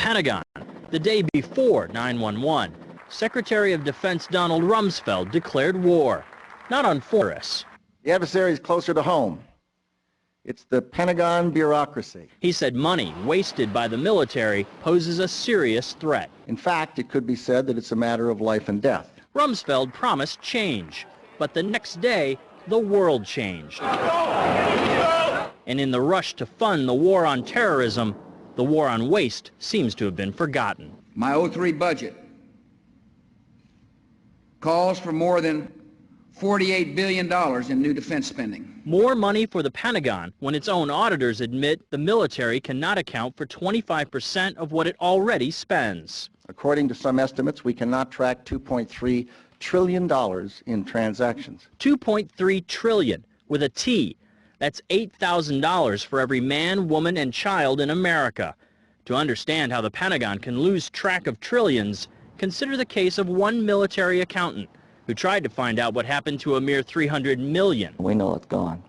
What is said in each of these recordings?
Pentagon, the day before 9/11, Secretary of Defense Donald Rumsfeld declared war, not on foreigners. The adversary is closer to home. It's the Pentagon bureaucracy. He said money wasted by the military poses a serious threat. In fact, it could be said that it's a matter of life and death. Rumsfeld promised change, but the next day, the world changed. And in the rush to fund the war on terrorism, the war on waste seems to have been forgotten. My 03 budget calls for more than $48 billion in new defense spending. More money for the Pentagon when its own auditors admit the military cannot account for 25% of what it already spends. According to some estimates, we cannot track $2.3 trillion in transactions. $2.3 trillion with a T. That's $8,000 for every man, woman, and child in America. To understand how the Pentagon can lose track of trillions, consider the case of one military accountant who tried to find out what happened to a mere $300 million. We know it's gone,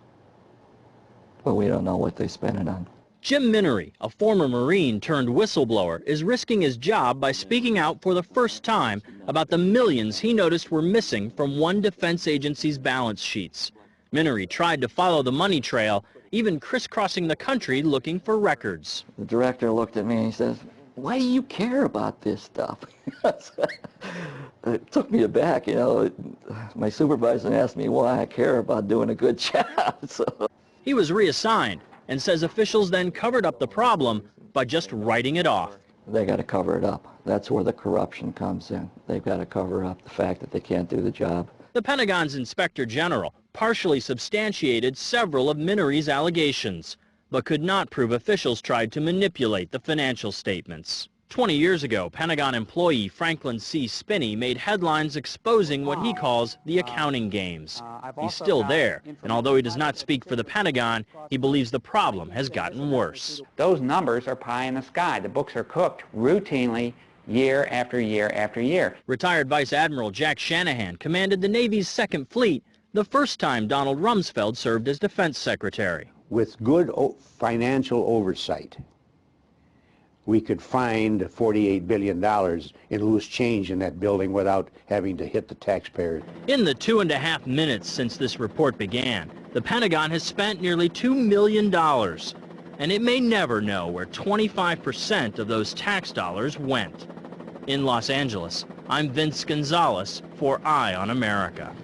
but we don't know what they spent it on. Jim Minery, a former Marine turned whistleblower, is risking his job by speaking out for the first time about the millions he noticed were missing from one defense agency's balance sheets. Minery tried to follow the money trail, even crisscrossing the country looking for records. The director looked at me and he says, "Why do you care about this stuff?" It took me aback, you know. My supervisor asked me why I care about doing a good job. So. He was reassigned and says officials then covered up the problem by just writing it off. They got to cover it up. That's where the corruption comes in. They've got to cover up the fact that they can't do the job. The Pentagon's Inspector General partially substantiated several of Minery's allegations, but could not prove officials tried to manipulate the financial statements. 20 years ago, Pentagon employee Franklin C. Spinney made headlines exposing what he calls the accounting games. He's still there, and although he does not speak for the Pentagon, he believes the problem has gotten worse. Those numbers are pie in the sky. The books are cooked routinely year after year after year. Retired Vice Admiral Jack Shanahan commanded the Navy's Second Fleet the first time Donald Rumsfeld served as Defense Secretary. With good financial oversight, we could find $48 billion in loose change in that building without having to hit the taxpayers. In the 2.5 minutes since this report began, the Pentagon has spent nearly $2 million, and it may never know where 25% of those tax dollars went. In Los Angeles, I'm Vince Gonzalez for Eye on America.